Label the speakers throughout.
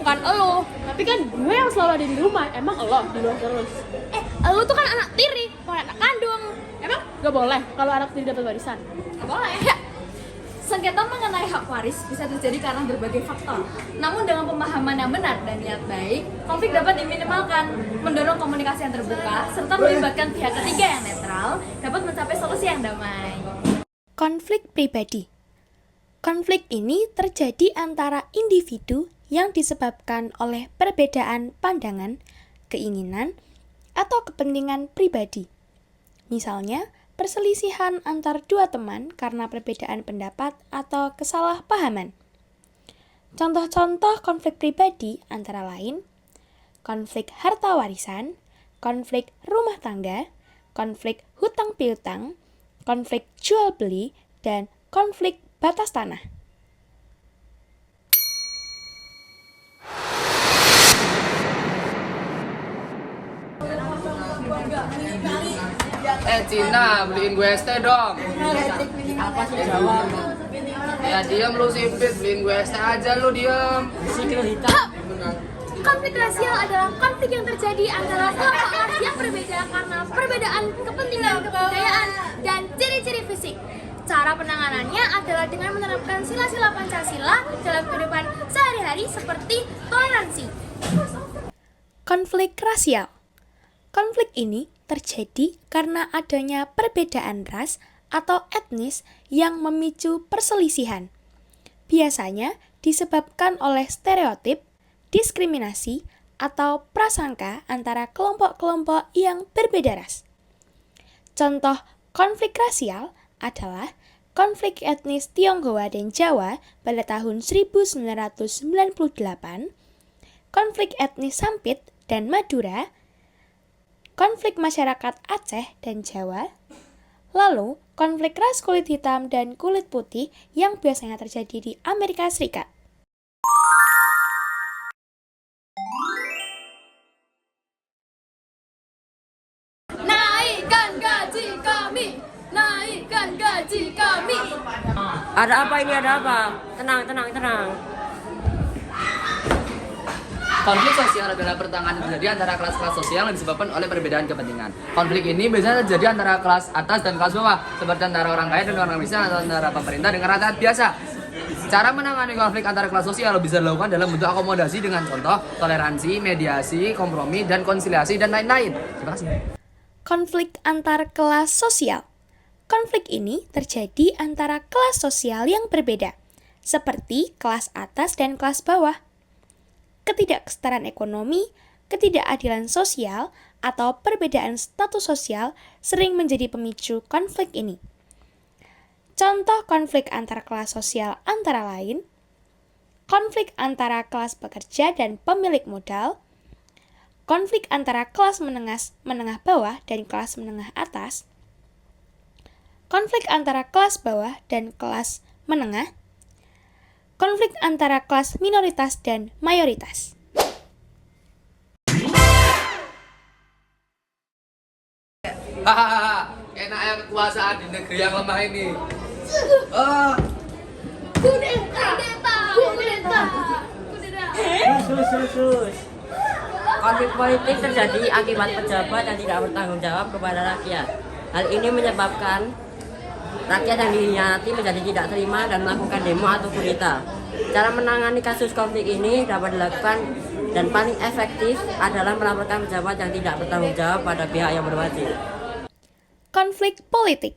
Speaker 1: bukan elo.
Speaker 2: Tapi kan gue yang selalu ada di rumah, emang lo di luar terus?
Speaker 1: Elo tuh kan anak tiri, bukan anak kandung.
Speaker 2: Emang gak boleh kalau anak tiri dapat warisan?
Speaker 1: Gak boleh.
Speaker 3: Sengketa mengenai hak waris bisa terjadi karena berbagai faktor. Namun dengan pemahaman yang benar dan niat baik, konflik dapat diminimalkan, mendorong komunikasi yang terbuka, serta melibatkan pihak ketiga yang netral, dapat mencapai solusi yang damai.
Speaker 4: Konflik pribadi. Konflik ini terjadi antara individu yang disebabkan oleh perbedaan pandangan, keinginan, atau kepentingan pribadi. Misalnya, perselisihan antar dua teman karena perbedaan pendapat atau kesalahpahaman. Contoh-contoh konflik pribadi antara lain, konflik harta warisan, konflik rumah tangga, konflik hutang piutang, konflik jual beli, dan konflik batas tanah.
Speaker 5: Cina, beliin gue ST dong.
Speaker 6: Apa sih jawab?
Speaker 5: Ya diam lu sipit, beliin gue ST aja lu diam.
Speaker 6: Sikil hitam.
Speaker 1: Konflik rasial adalah konflik yang terjadi antara kelompok ras yang berbeda karena perbedaan kepentingan kebudayaan dan ciri-ciri fisik. Cara penanganannya adalah dengan menerapkan sila-sila Pancasila dalam kehidupan sehari-hari seperti toleransi.
Speaker 4: Konflik rasial. Konflik ini terjadi karena adanya perbedaan ras atau etnis yang memicu perselisihan. Biasanya disebabkan oleh stereotip, diskriminasi, atau prasangka antara kelompok-kelompok yang berbeda ras. Contoh konflik rasial adalah konflik etnis Tionghoa dan Jawa pada tahun 1998, konflik etnis Sampit dan Madura, konflik masyarakat Aceh dan Jawa, lalu konflik ras kulit hitam dan kulit putih yang biasanya terjadi di Amerika Serikat.
Speaker 1: Naikkan gaji kami, naikkan gaji kami.
Speaker 6: Ada apa ini? Ada apa? Tenang.
Speaker 5: Konflik sosial adalah pertentangan yang terjadi antara kelas-kelas sosial yang disebabkan oleh perbedaan kepentingan. Konflik ini biasanya terjadi antara kelas atas dan kelas bawah, seperti antara orang kaya dan orang miskin atau antara pemerintah dengan rakyat biasa. Cara menangani konflik antara kelas sosial bisa dilakukan dalam bentuk akomodasi dengan contoh toleransi, mediasi, kompromi, dan konsiliasi, dan lain-lain. Terima kasih.
Speaker 4: Konflik antar kelas sosial. Konflik ini terjadi antara kelas sosial yang berbeda, seperti kelas atas dan kelas bawah. Ketidaksetaraan ekonomi, ketidakadilan sosial, atau perbedaan status sosial sering menjadi pemicu konflik ini. Contoh konflik antar kelas sosial antara lain, konflik antara kelas pekerja dan pemilik modal, konflik antara kelas menengah bawah dan kelas menengah atas, konflik antara kelas bawah dan kelas menengah, konflik antara kelas minoritas dan mayoritas.
Speaker 5: Hahaha, enaknya kekuasaan di negeri yang lemah ini.
Speaker 1: Kudeta.
Speaker 6: Sus. Konflik politik terjadi akibat pejabat yang tidak bertanggung jawab kepada rakyat. Hal ini menyebabkan rakyat yang dikhianati menjadi tidak terima dan melakukan demo atau kudeta. Cara menangani kasus konflik ini dapat dilakukan dan paling efektif adalah melaporkan pejabat yang tidak bertanggung jawab pada pihak yang berwajib.
Speaker 4: Konflik politik.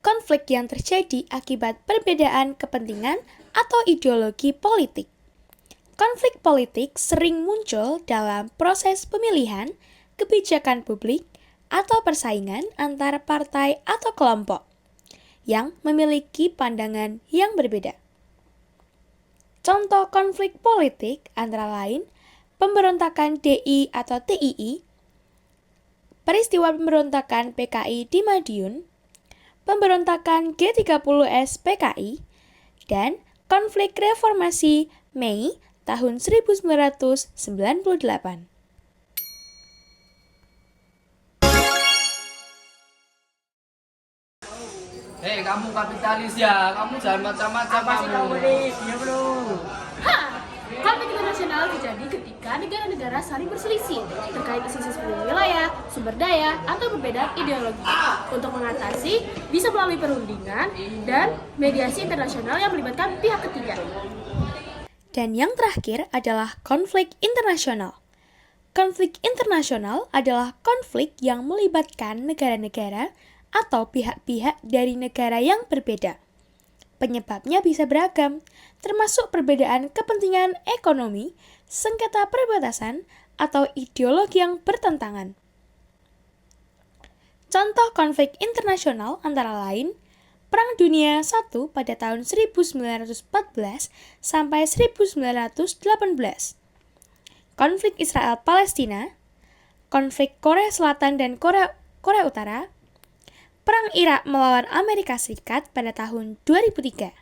Speaker 4: Konflik yang terjadi akibat perbedaan kepentingan atau ideologi politik. Konflik politik sering muncul dalam proses pemilihan, kebijakan publik, atau persaingan antar partai atau kelompok yang memiliki pandangan yang berbeda. Contoh konflik politik antara lain pemberontakan DI atau TII, peristiwa pemberontakan PKI di Madiun, pemberontakan G30S PKI, dan konflik reformasi Mei tahun 1998.
Speaker 5: Hei, kamu kapitalis ya, kamu jangan macam-macam kamu.
Speaker 6: Dia belum.
Speaker 2: Konflik internasional internasional terjadi ketika negara-negara saling berselisih terkait isu-isu seperti wilayah, sumber daya, atau perbedaan ideologi. Untuk mengatasi, bisa melalui perundingan dan mediasi internasional yang melibatkan pihak ketiga.
Speaker 4: Dan yang terakhir adalah konflik internasional. Konflik internasional adalah konflik yang melibatkan negara-negara atau pihak-pihak dari negara yang berbeda. Penyebabnya bisa beragam, termasuk perbedaan kepentingan ekonomi, sengketa perbatasan, atau ideologi yang bertentangan. Contoh konflik internasional antara lain Perang Dunia I pada tahun 1914 sampai 1918. Konflik Israel-Palestina, konflik Korea Selatan dan Korea Utara, Perang Irak melawan Amerika Serikat pada tahun 2003.